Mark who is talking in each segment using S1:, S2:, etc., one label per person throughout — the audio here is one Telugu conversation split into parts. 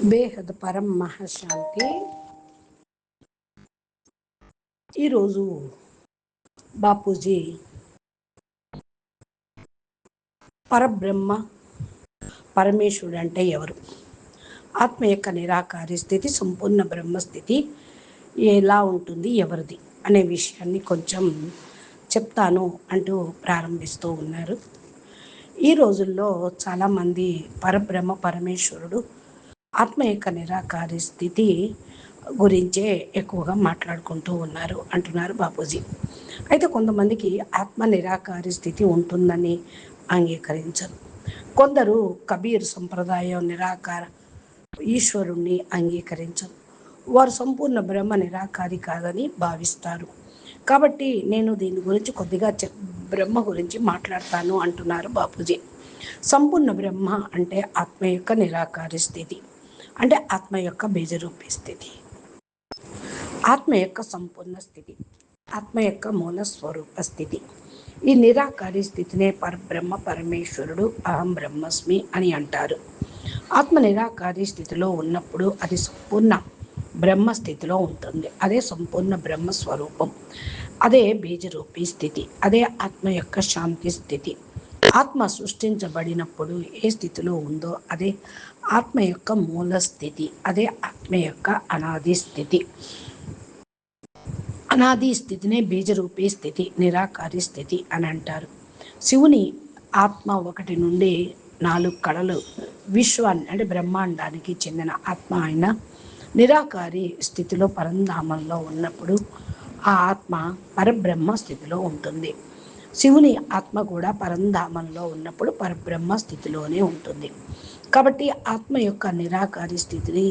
S1: బేహద్ పరం మహాశాంతి. ఈరోజు బాపూజీ పరబ్రహ్మ పరమేశ్వరుడు అంటే ఎవరు, ఆత్మ యొక్క నిరాకారి స్థితి, సంపూర్ణ బ్రహ్మస్థితి ఎలా ఉంటుంది, ఎవరిది అనే విషయాన్ని కొంచెం చెప్తాను అంటూ ప్రారంభిస్తూ ఉన్నారు. ఈ రోజుల్లో చాలామంది పరబ్రహ్మ పరమేశ్వరుడు ఆత్మ యొక్క నిరాకారి స్థితి గురించే ఎక్కువగా మాట్లాడుకుంటూ ఉన్నారు అంటున్నారు బాపూజీ. అయితే కొంతమందికి ఆత్మ నిరాకారి స్థితి ఉంటుందని అంగీకరించరు. కొందరు కబీర్ సంప్రదాయం నిరాకార ఈశ్వరుణ్ణి అంగీకరించరు. వారు సంపూర్ణ బ్రహ్మ నిరాకారి కాదని భావిస్తారు. కాబట్టి నేను దీని గురించి కొద్దిగా బ్రహ్మ గురించి మాట్లాడతాను అంటున్నారు బాపూజీ. సంపూర్ణ బ్రహ్మ అంటే ఆత్మ యొక్క నిరాకారి స్థితి, అంటే ఆత్మ యొక్క బీజరూపీ స్థితి, ఆత్మ యొక్క సంపూర్ణ స్థితి, ఆత్మ యొక్క మూల స్వరూప స్థితి. ఈ నిరాకారి స్థితినే పరబ్రహ్మ పరమేశ్వరుడు అహం బ్రహ్మస్మి అని అంటారు. ఆత్మ నిరాకారి స్థితిలో ఉన్నప్పుడు అది సంపూర్ణ బ్రహ్మ స్థితిలో ఉంటుంది. అదే సంపూర్ణ బ్రహ్మ స్వరూపం, అదే బీజరూపీ స్థితి, అదే ఆత్మ యొక్క శాంతి స్థితి. ఆత్మ సృష్టించబడినప్పుడు ఏ స్థితిలో ఉందో అదే ఆత్మ యొక్క మూల స్థితి, అదే ఆత్మ యొక్క అనాది స్థితి. అనాది స్థితినే బీజరూపీ స్థితి, నిరాకారి స్థితి అని అంటారు. శివుని ఆత్మ 1 నుండి 4 కళలు విశ్వాన్ని అంటే బ్రహ్మాండానికి చెందిన ఆత్మ అయిన నిరాకారి స్థితిలో పరంధామంలో ఉన్నప్పుడు ఆ ఆత్మ పరబ్రహ్మ స్థితిలో ఉంటుంది. శివుని ఆత్మ కూడా పరంధామంలో ఉన్నప్పుడు పరబ్రహ్మ స్థితిలోనే ఉంటుంది. కాబట్టి ఆత్మ యొక్క నిరాకారి స్థితిని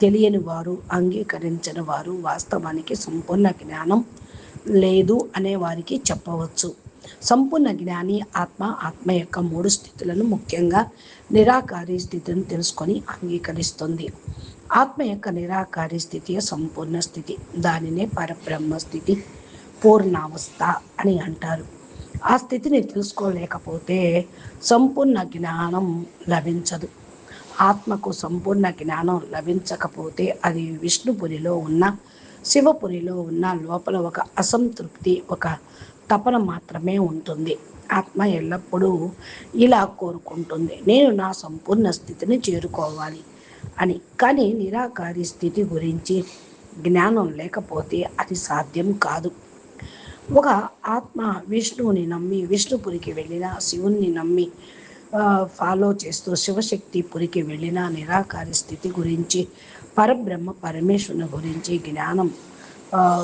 S1: తెలియని వారు, అంగీకరించని వారు వాస్తవానికి సంపూర్ణ జ్ఞానం లేదు అనే వారికి చెప్పవచ్చు. సంపూర్ణ జ్ఞాని ఆత్మ యొక్క 3 స్థితులను, ముఖ్యంగా నిరాకారి స్థితిని తెలుసుకొని అంగీకరిస్తుంది. ఆత్మ యొక్క నిరాకారి స్థితి సంపూర్ణ స్థితి, దానినే పరబ్రహ్మ స్థితి, పూర్ణావస్థ అని అంటారు. ఆ స్థితిని తెలుసుకోలేకపోతే సంపూర్ణ జ్ఞానం లభించదు. ఆత్మకు సంపూర్ణ జ్ఞానం లభించకపోతే అది విష్ణుపురిలో ఉన్న, శివపురిలో ఉన్న లోపల ఒక అసంతృప్తి, ఒక తపన మాత్రమే ఉంటుంది. ఆత్మ ఎల్లప్పుడూ ఇలా కోరుకుంటుంది, నేను నా సంపూర్ణ స్థితిని చేరుకోవాలి అని. కానీ నిరాకారి స్థితి గురించి జ్ఞానం లేకపోతే అది సాధ్యం కాదు. ఒక ఆత్మ విష్ణువుని నమ్మి విష్ణుపురికి వెళ్ళిన, శివుణ్ణి నమ్మి ఫాలో చేస్తూ శివశక్తి పురికి వెళ్ళిన నిరాకారి స్థితి గురించి, పరబ్రహ్మ పరమేశ్వరుని గురించి జ్ఞానం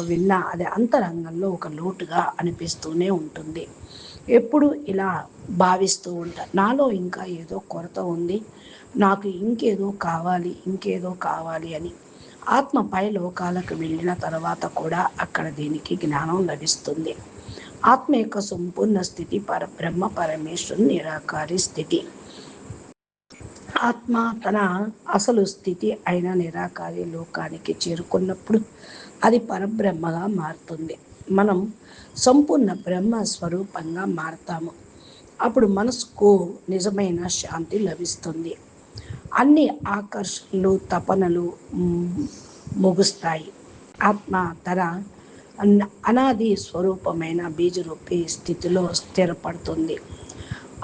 S1: విన్నా అది అంతరంగంలో ఒక లోటుగా అనిపిస్తూనే ఉంటుంది. ఎప్పుడు ఇలా భావిస్తూ ఉంటారు, నాలో ఇంకా ఏదో కొరత ఉంది, నాకు ఇంకేదో కావాలి అని. ఆత్మ పై లోకాలకు వెళ్ళిన తర్వాత కూడా అక్కడ దీనికి జ్ఞానం లభిస్తుంది. ఆత్మ యొక్క సంపూర్ణ స్థితి పరబ్రహ్మ పరమేశ్వరుని నిరాకారి స్థితి. ఆత్మ తన అసలు స్థితి అయిన నిరాకారి లోకానికి చేరుకున్నప్పుడు అది పరబ్రహ్మగా మారుతుంది. మనం సంపూర్ణ బ్రహ్మ స్వరూపంగా మారతాము. అప్పుడు మనసుకు నిజమైన శాంతి లభిస్తుంది. అన్ని ఆకర్షణలు, తపనలు ముగుస్తాయి. ఆత్మ తన అనాది స్వరూపమైన బీజరూపీ స్థితిలో స్థిరపడుతుంది.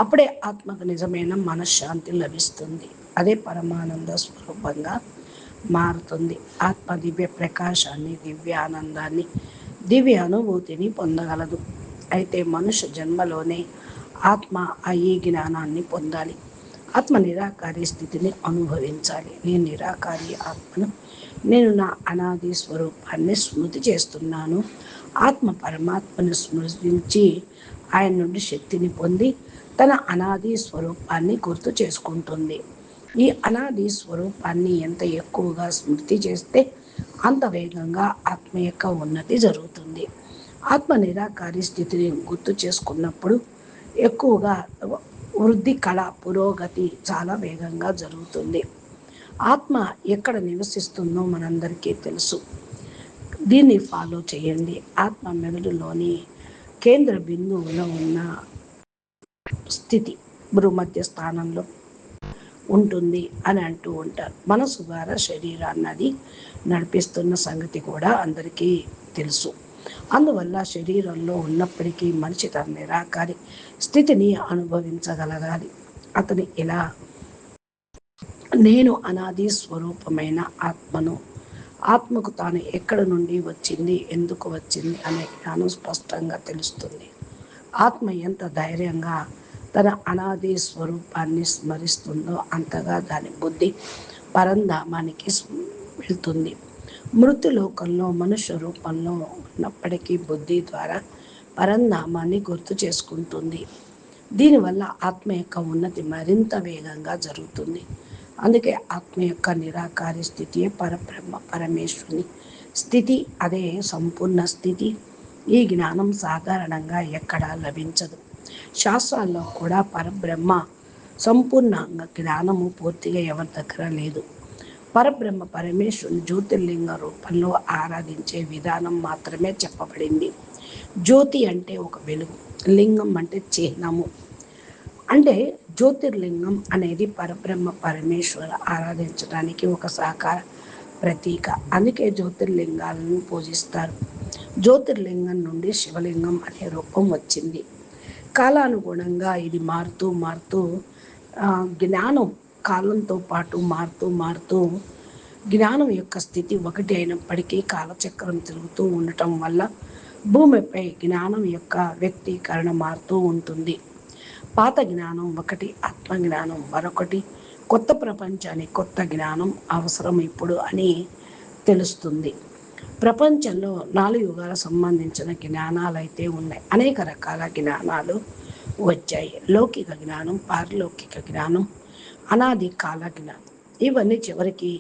S1: అప్పుడే ఆత్మకు నిజమైన మనశ్శాంతి లభిస్తుంది. అదే పరమానంద స్వరూపంగా మారుతుంది. ఆత్మ దివ్య ప్రకాశాన్ని, దివ్య ఆనందాన్ని, దివ్య అనుభూతిని పొందగలదు. అయితే మనుష్య జన్మలోనే ఆత్మ ఈ జ్ఞానాన్ని పొందాలి. ఆత్మ నిరాకారి స్థితిని అనుభవించాలి. నేను నిరాకారి ఆత్మను, నేను నా అనాది స్వరూపాన్ని స్మృతి చేస్తున్నాను. ఆత్మ పరమాత్మను స్మృతించి ఆయన నుండి శక్తిని పొంది తన అనాది స్వరూపాన్ని గుర్తు చేసుకుంటుంది. ఈ అనాది స్వరూపాన్ని ఎంత ఎక్కువగా స్మృతి చేస్తే అంత వేగంగా ఆత్మ యొక్క ఉన్నతి జరుగుతుంది. ఆత్మ నిరాకారి స్థితిని గుర్తు చేసుకున్నప్పుడు ఎక్కువగా వృద్ధి, కళ, పురోగతి చాలా వేగంగా జరుగుతుంది. ఆత్మ ఎక్కడ నివసిస్తుందో మనందరికీ తెలుసు. దీన్ని ఫాలో చేయండి. ఆత్మ మెదడులోని కేంద్ర బిందువులో ఉన్న స్థితి, భూమధ్య స్థానంలో ఉంటుంది అని అంటూ ఉంటారు. మనసు ద్వారా శరీరాన్ని నడిపిస్తున్న సంగతి కూడా అందరికీ తెలుసు. అందువల్ల శరీరంలో ఉన్నప్పటికీ మనిషి తన నిరాకారి స్థితిని అనుభవించగలగాలి. అతని ఇలా నేను అనాది స్వరూపమైన ఆత్మను, ఆత్మకు తాను ఎక్కడ నుండి వచ్చింది, ఎందుకు వచ్చింది అనే జ్ఞానం స్పష్టంగా తెలుస్తుంది. ఆత్మ ఎంత ధైర్యంగా తన అనాది స్వరూపాన్ని స్మరిస్తుందో అంతగా దాని బుద్ధి పరంధామానికి వెళ్తుంది. మృత్యులోకంలో మనుష్య రూపంలో ఉన్నప్పటికీ బుద్ధి ద్వారా పరంధామాన్ని గుర్తు చేసుకుంటుంది. దీనివల్ల ఆత్మ యొక్క ఉన్నతి మరింత వేగంగా జరుగుతుంది. అందుకే ఆత్మ యొక్క నిరాకారి స్థితియే పరబ్రహ్మ పరమేశ్వరుని స్థితి, అదే సంపూర్ణ స్థితి. ఈ జ్ఞానం సాధారణంగా ఎక్కడా లభించదు. శాస్త్రాల్లో కూడా పరబ్రహ్మ సంపూర్ణ జ్ఞానము పూర్తిగా ఎవరి దగ్గర లేదు. పరబ్రహ్మ పరమేశ్వరుని జ్యోతిర్లింగ రూపంలో ఆరాధించే విధానం మాత్రమే చెప్పబడింది. జ్యోతి అంటే ఒక వెలుగు, లింగం అంటే చిహ్నము. అంటే జ్యోతిర్లింగం అనేది పరబ్రహ్మ పరమేశ్వర ఆరాధించడానికి ఒక సాకార ప్రతీక. అందుకే జ్యోతిర్లింగాలను పూజిస్తారు. జ్యోతిర్లింగం నుండి శివలింగం అనే రూపం వచ్చింది. కాలానుగుణంగా ఇది మారుతూ మారుతూ జ్ఞానం కాలంతో పాటు మారుతూ జ్ఞానం యొక్క స్థితి ఒకటి అయినప్పటికీ కాలచక్రం తిరుగుతూ ఉండటం వల్ల భూమిపై జ్ఞానం యొక్క వ్యక్తీకరణ మారుతూ ఉంటుంది. పాత జ్ఞానం ఒకటి, ఆత్మజ్ఞానం మరొకటి. కొత్త ప్రపంచానికి కొత్త జ్ఞానం అవసరం ఇప్పుడు అని తెలుస్తుంది. ప్రపంచంలో 4 యుగాలకు సంబంధించిన జ్ఞానాలు అయితే ఉన్నాయి. అనేక రకాల జ్ఞానాలు వచ్చాయి. లౌకిక జ్ఞానం, పారలౌకిక జ్ఞానం, అనాది కాల జ్ఞానం. ఇవన్నీ చివరికి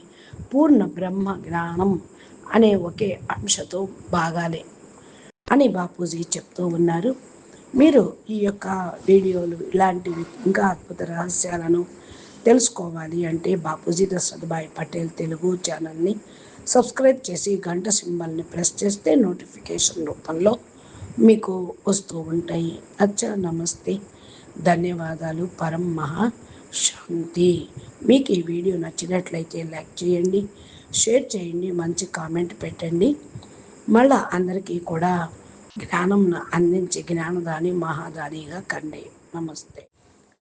S1: పూర్ణ బ్రహ్మ జ్ఞానం అనే ఒకే అంశతో భాగాలే అని బాపూజీ చెప్తూ ఉన్నారు. మీరు ఈ యొక్క వీడియోలు ఇలాంటివి ఇంకా అద్భుత రహస్యాలను తెలుసుకోవాలి అంటే బాపూజీ దశరథభాయ్ పటేల్ తెలుగు ఛానల్ని సబ్స్క్రైబ్ చేసి గంట సింబల్ని ప్రెస్ చేస్తే నోటిఫికేషన్ రూపంలో మీకు వస్తూ ఉంటాయి. అచ్చా, నమస్తే, ధన్యవాదాలు, పరం మహా శాంతి. మీకు ఈ వీడియో నచ్చినట్లయితే లైక్ చేయండి, షేర్ చేయండి, మంచి కామెంట్ పెట్టండి. మళ్ళా అందరికీ కూడా జ్ఞానం అందించే జ్ఞానదాని మహాదానిగా కండి. నమస్తే.